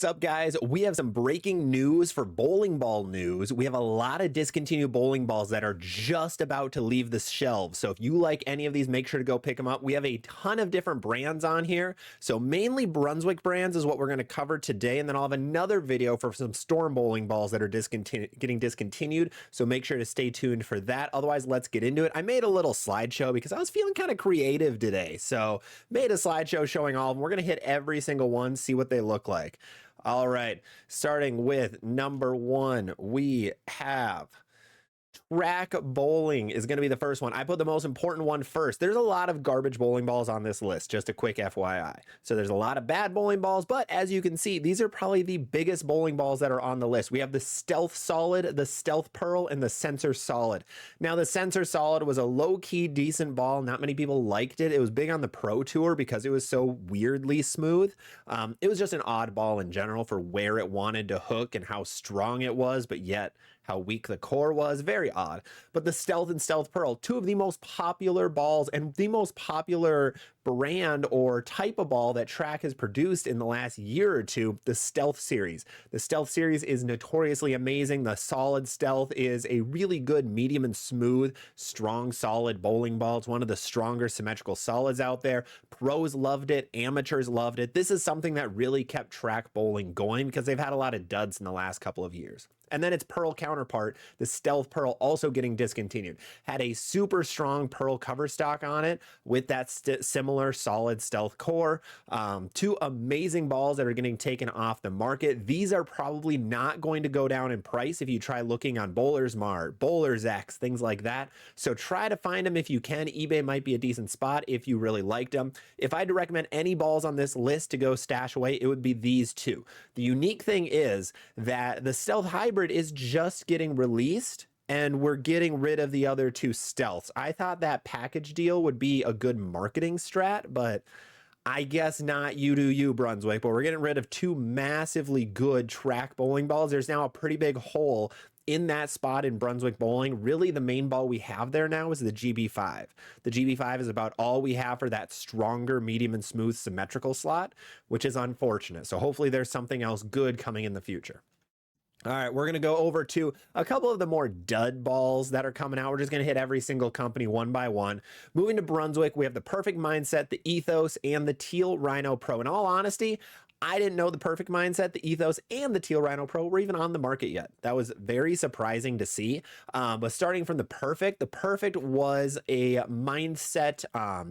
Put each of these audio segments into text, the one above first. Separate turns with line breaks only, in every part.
What's up, guys? We have some breaking news for bowling ball news. We have a lot of discontinued bowling balls that are just about to leave the shelves. So if you like any of these, make sure to go pick them up. We have a ton of different brands on here. So mainly Brunswick brands is what we're going to cover today. And then I'll have another video for some Storm bowling balls that are getting discontinued. So make sure to stay tuned for that. Otherwise, let's get into it. I made a little slideshow because I was feeling kind of creative today. So made a slideshow showing all of them. We're going to hit every single one, see what they look like. All right, starting with number one, we have track bowling is going to be the first one. I put the most important one first. There's a lot of garbage bowling balls on this list, just a quick FYI. So there's a lot of bad bowling balls, but as you can see, these are probably the biggest bowling balls that are on the list. We have the Stealth Solid, the Stealth Pearl, and the Sensor Solid. Now, the Sensor Solid was a low-key decent ball. Not many people liked it. It was big on the Pro Tour because it was so weirdly smooth. It was just an odd ball in general for where it wanted to hook and how strong it was, but yet how weak the core was. Very odd. But the Stealth and Stealth Pearl, two of the most popular balls and the most popular brand or type of ball that track has produced in the last year or two, the Stealth series. The Stealth series is notoriously amazing. The Solid Stealth is a really good medium and smooth, strong, solid bowling ball. It's one of the stronger symmetrical solids out there. Pros loved it. Amateurs loved it. This is something that really kept track bowling going because they've had a lot of duds in the last couple of years. And then its Pearl counterpart, the Stealth Pearl, also getting discontinued. Had a super strong Pearl cover stock on it with that similar solid Stealth core. Two amazing balls that are getting taken off the market. These are probably not going to go down in price if you try looking on Bowlers Mart, Bowlers X, things like that. So try to find them if you can. eBay might be a decent spot if you really liked them. If I had to recommend any balls on this list to go stash away, it would be these two. The unique thing is that the Stealth Hybrid is just getting released and we're getting rid of the other two Stealths. I thought that package deal would be a good marketing strat, but I guess not. You do you, Brunswick. But we're getting rid of two massively good track bowling balls. There's now a pretty big hole in that spot in Brunswick bowling. Really, the main ball we have there now is the GB5. The GB5 is about all we have for that stronger, medium and smooth symmetrical slot, which is unfortunate. So hopefully there's something else good coming in the future. All right, we're going to go over to a couple of the more dud balls that are coming out. We're just going to hit every single company one by one. Moving to Brunswick, we have the Perfect Mindset, the Ethos, and the Teal Rhino Pro. In all honesty, I didn't know the Perfect Mindset, the Ethos, and the Teal Rhino Pro were even on the market yet. That was very surprising to see. But starting from the Perfect was a mindset.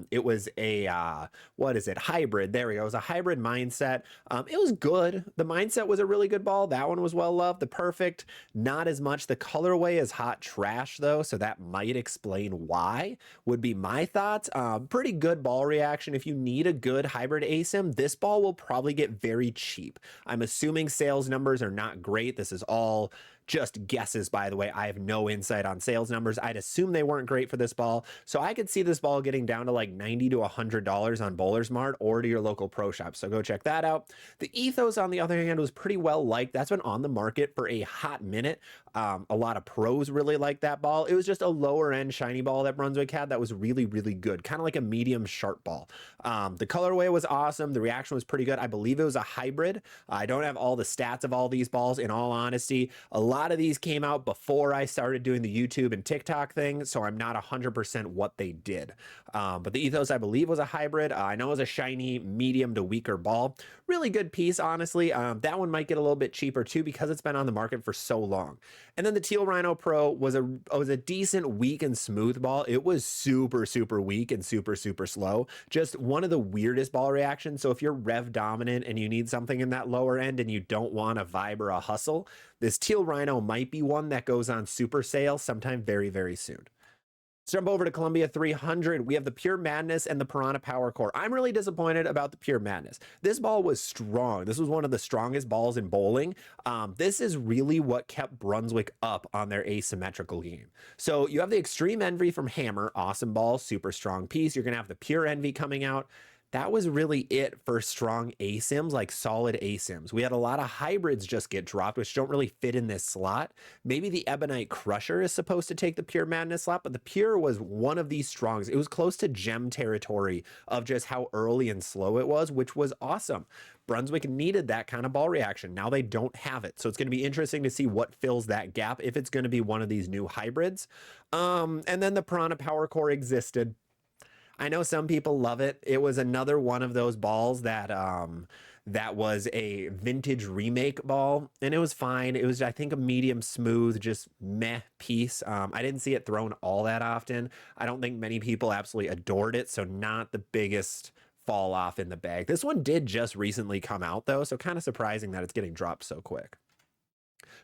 It was a, what is it? Hybrid. There we go. It was a hybrid mindset. It was good. The Mindset was a really good ball. That one was well loved. The Perfect, not as much. The colorway is hot trash though, so that might explain why, would be my thoughts. Pretty good ball reaction. If you need a good hybrid ASIM, this ball will probably get very cheap. I'm assuming sales numbers are not great. This is all just guesses, by the way. I have no insight on sales numbers. I'd assume they weren't great for this ball. So I could see this ball getting down to like $90 to $100 on Bowlers Mart or to your local pro shop. So go check that out. The Ethos, on the other hand, was pretty well liked. That's been on the market for a hot minute. A lot of pros really liked that ball. It was just a lower end shiny ball that Brunswick had that was really, really good. Kind of like a medium sharp ball. The colorway was awesome. The reaction was pretty good. I believe it was a hybrid. I don't have all the stats of all these balls, in all honesty. A lot of these came out before I started doing the YouTube and TikTok thing, so I'm not 100% what they did. But the Ethos, I believe, was a hybrid. I know it was a shiny, medium to weaker ball. Really good piece, honestly. That one might get a little bit cheaper too because it's been on the market for so long. And then the Teal Rhino Pro was a decent, weak and smooth ball. It was super, super weak and super, super slow. Just one of the weirdest ball reactions. So if you're rev dominant and you need something in that lower end and you don't want a vibe or a hustle, this Teal Rhino might be one that goes on super sale sometime very, very soon. Let's jump over to Columbia 300. We have the Pure Madness and the Piranha Power Core. I'm really disappointed about the Pure Madness. This ball was strong. This was one of the strongest balls in bowling. This is really what kept Brunswick up on their asymmetrical game. So you have the Extreme Envy from Hammer. Awesome ball, super strong piece. You're going to have the Pure Envy coming out. That was really it for strong ASIMs, like solid ASIMs. We had a lot of hybrids just get dropped, which don't really fit in this slot. Maybe the Ebonite Crusher is supposed to take the Pure Madness slot, but the Pure was one of these strongs. It was close to gem territory of just how early and slow it was, which was awesome. Brunswick needed that kind of ball reaction. Now they don't have it. So it's going to be interesting to see what fills that gap, if it's going to be one of these new hybrids. And then the Piranha Power Core existed. I know some people love it. It was another one of those balls that that was a vintage remake ball, and it was fine. It was, I think, a medium smooth, just meh piece. I didn't see it thrown all that often. I don't think many people absolutely adored it, so not the biggest fall off in the bag. This one did just recently come out though, so kind of surprising that it's getting dropped so quick.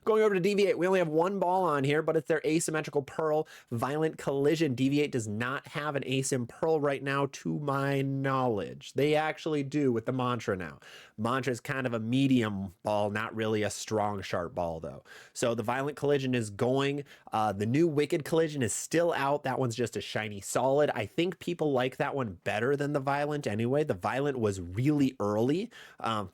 Going over to Deviate, we only have one ball on here, but it's their asymmetrical pearl Violent Collision. Deviate does not have an asim pearl right now, to my knowledge. They actually do with the Mantra now. Mantra is kind of a medium ball, not really a strong, sharp ball, though. So the Violent Collision is going. The new Wicked Collision is still out. That one's just a shiny solid. I think people like that one better than the Violent anyway. The Violent was really early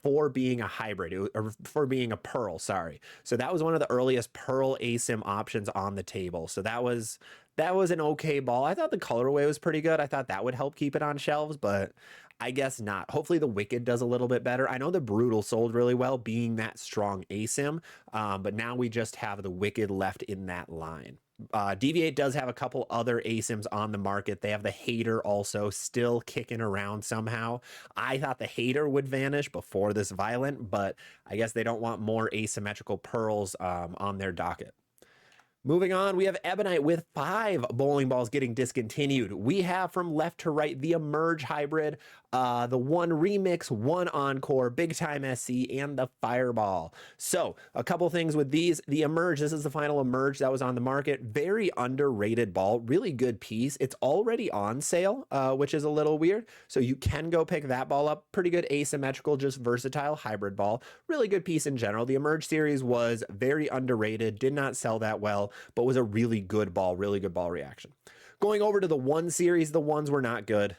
for being a hybrid, or for being a pearl, sorry. So that was one of the earliest pearl asim options on the table. So that was an okay ball. I thought the colorway was pretty good. I thought that would help keep it on shelves, but I guess not. Hopefully the Wicked does a little bit better. I know the Brutal sold really well, being that strong asim, but now we just have the Wicked left in that line. Deviate does have a couple other asims on the market. They have the Hater also still kicking around somehow. I thought the Hater would vanish before this Violent, but I guess they don't want more asymmetrical pearls on their docket. Moving on, we have Ebonite with 5 bowling balls getting discontinued. We have from left to right the Emerge Hybrid, the One Remix, One Encore, Big Time SC, and the Fireball. So a couple things with these. The Emerge, this is the final Emerge that was on the market. Very underrated ball, really good piece. It's already on sale, which is a little weird. So you can go pick that ball up. Pretty good asymmetrical, just versatile hybrid ball. Really good piece in general. The Emerge series was very underrated, did not sell that well, but was a really good ball reaction. Going over to the One series, the ones were not good.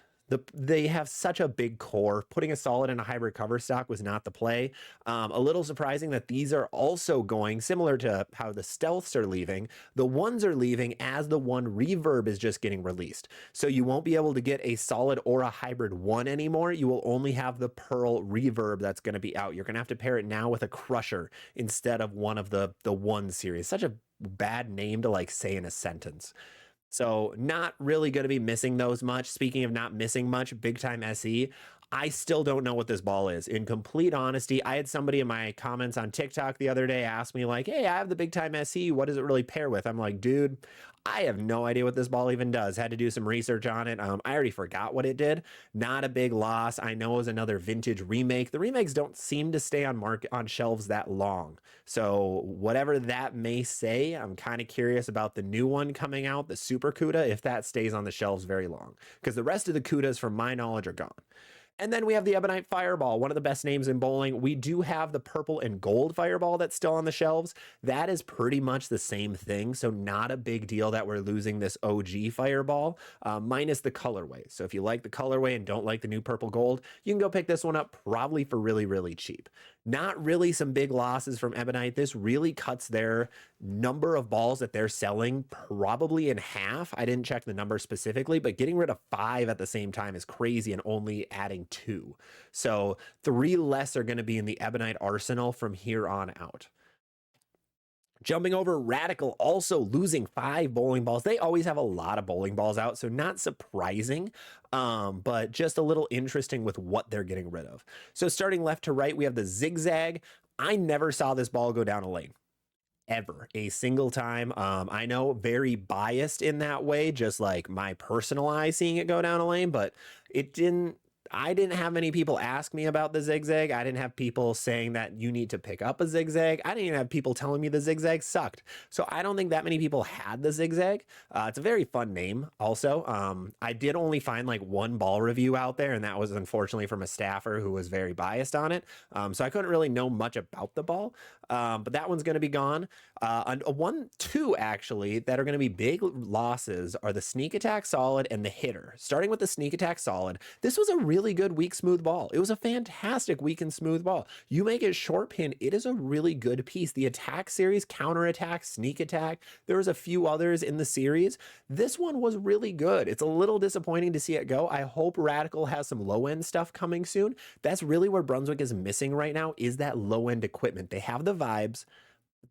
They have such a big core. Putting a solid in a hybrid cover stock was not the play. A little surprising that these are also going, similar to how the Stealths are leaving, the ones are leaving as the One Reverb is just getting released. So you won't be able to get a solid or a hybrid one anymore. You will only have the Pearl Reverb that's going to be out. You're going to have to pair it now with a Crusher instead of one of the One series. Such a bad name to like say in a sentence. So not really going to be missing those much. Speaking of not missing much, Big Time SE, I still don't know what this ball is. In complete honesty, I had somebody in my comments on TikTok the other day ask me like, hey, I have the Big Time SE. What does it really pair with? I'm like, dude, I have no idea what this ball even does. Had to do some research on it. I already forgot what it did. Not a big loss. I know it was another vintage remake. The remakes don't seem to stay on shelves that long. So whatever that may say, I'm kind of curious about the new one coming out, the Super Cuda, if that stays on the shelves very long. Because the rest of the Cudas, from my knowledge, are gone. And then we have the Ebonite Fireball, one of the best names in bowling. We do have the purple and gold Fireball that's still on the shelves. That is pretty much the same thing, so not a big deal that we're losing this OG Fireball, minus the colorway. So if you like the colorway and don't like the new purple gold, you can go pick this one up probably for really, really cheap. Not really some big losses from Ebonite. This really cuts their number of balls that they're selling probably in half. I didn't check the number specifically, but getting rid of 5 at the same time is crazy and only adding 2. So 3 less are going to be in the Ebonite arsenal from here on out. Jumping over, Radical also losing 5 bowling balls. They always have a lot of bowling balls out, so not surprising, but just a little interesting with what they're getting rid of. So starting left to right, we have the Zigzag. I never saw this ball go down a lane. Ever a single time. I know, very biased in that way, just like my personal eye seeing it go down a lane, but I didn't have many people ask me about the Zigzag. I didn't have people saying that you need to pick up a Zigzag. I didn't even have people telling me the Zigzag sucked. So I don't think that many people had the Zigzag. It's a very fun name also. I did only find like one ball review out there, and that was unfortunately from a staffer who was very biased on it. So I couldn't really know much about the ball, but that one's going to be gone. And 2 actually that are going to be big losses are the Sneak Attack Solid and the Hitter. Starting with the Sneak Attack Solid, this was a really really good weak smooth ball. It was a fantastic weak and smooth ball. You make it short pin, it is a really good piece. The attack series, counter attack, sneak attack, there was a few others in the series. This one was really good. It's a little disappointing to see it go. I hope Radical has some low end stuff coming soon. That's really where Brunswick is missing right now, is that low end equipment. They have the vibes.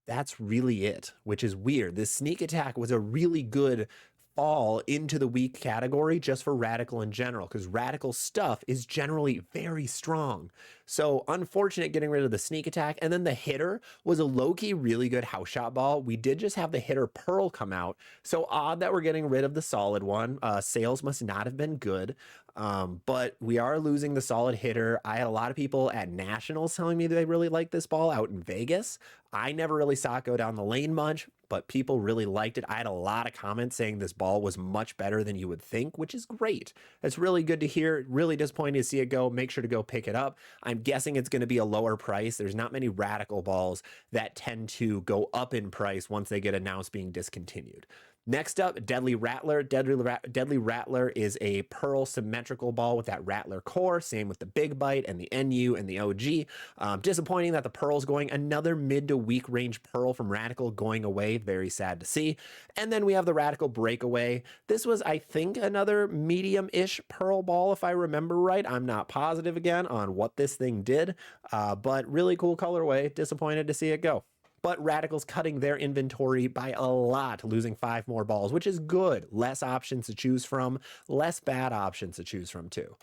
That's really it, which is weird. This sneak attack was a really good fall into the weak category just for Radical in general, because Radical stuff is generally very strong. So unfortunate getting rid of the sneak attack. And then the hitter was a low-key really good house shot ball. We did just have the hitter Pearl come out. So odd that we're getting rid of the solid one. Sales must not have been good. But we are losing the solid hitter. I had a lot of people at Nationals telling me they really like this ball out in Vegas. I never really saw it go down the lane much, but people really liked it. I had a lot of comments saying this ball was much better than you would think, which is great. That's really good to hear. Really disappointing to see it go. Make sure to go pick it up. I'm guessing it's going to be a lower price. There's not many Radical balls that tend to go up in price once they get announced being discontinued. Next up, Deadly Rattler. Deadly Rattler is a pearl symmetrical ball with that Rattler core. Same with the Big Bite and the NU and the OG. Disappointing that the pearl's going. Another mid to weak range pearl from Radical going away. Very sad to see. And then we have the Radical Breakaway. This was, I think, another medium-ish pearl ball, if I remember right. I'm not positive again on what this thing did, but really cool colorway. Disappointed to see it go. But Radical's cutting their inventory by a lot, losing 5 more balls, which is good. Less options to choose from, less bad options to choose from too.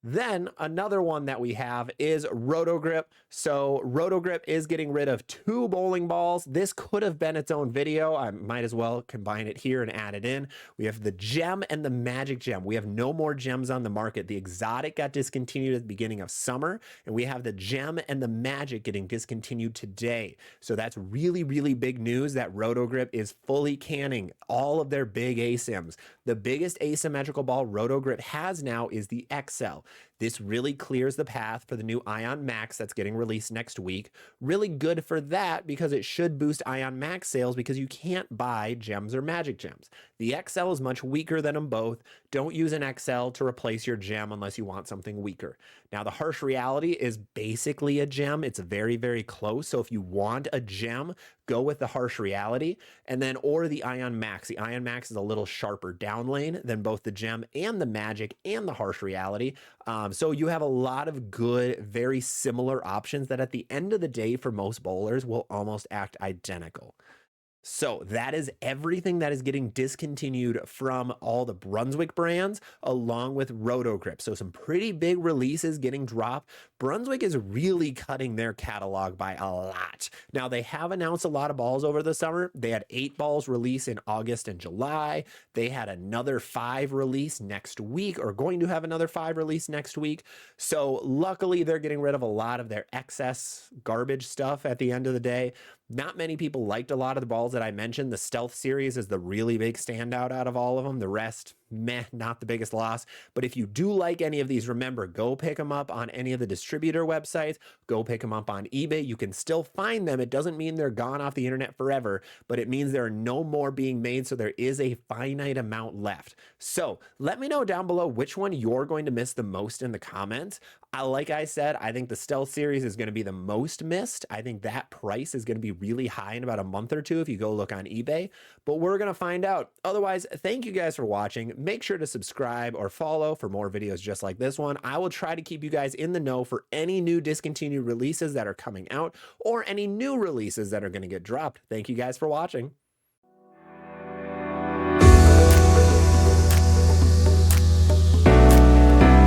Then another one that we have is Roto Grip. So Roto Grip is getting rid of 2 bowling balls. This could have been its own video. I might as well combine it here and add it in. We have the Gem and the Magic Gem. We have no more gems on the market. The Exotic got discontinued at the beginning of summer, and we have the Gem and the Magic getting discontinued today. So that's really, really big news that Roto Grip is fully canning all of their big ASIMs. The biggest asymmetrical ball Roto Grip has now is the XL. This really clears the path for the new Ion Max that's getting released next week. Really good for that because it should boost Ion Max sales because you can't buy gems or magic gems. The XL is much weaker than them both. Don't use an XL to replace your gem unless you want something weaker. Now the Harsh Reality is basically a gem. It's very, very close. So if you want a gem, go with the Harsh Reality, and then or the Ion Max. The Ion Max is a little sharper down lane than both the gem and the magic and the Harsh Reality. So you have a lot of good, very similar options that at the end of the day for most bowlers will almost act identical. So that is everything that is getting discontinued from all the Brunswick brands along with Roto Grip. So some pretty big releases getting dropped. Brunswick is really cutting their catalog by a lot. Now they have announced a lot of balls over the summer. They had 8 balls release in August and July. They had another 5 release next week, or going to have another 5 release next week. So luckily they're getting rid of a lot of their excess garbage stuff at the end of the day. Not many people liked a lot of the balls that I mentioned. The Stealth series is the really big standout out of all of them. The rest, meh, not the biggest loss. But if you do like any of these, remember, go pick them up on any of the distributor websites. Go pick them up on eBay. You can still find them. It doesn't mean they're gone off the internet forever, but it means there are no more being made, so there is a finite amount left. So let me know down below which one you're going to miss the most in the comments. Like I said, I think the Stealth series is going to be the most missed. I think that price is going to be really high in about a month or two if you go look on eBay, but we're going to find out. Otherwise, thank you guys for watching. Make sure to subscribe or follow for more videos just like this one. I will try to keep you guys in the know for any new discontinued releases that are coming out or any new releases that are going to get dropped. Thank you guys for watching.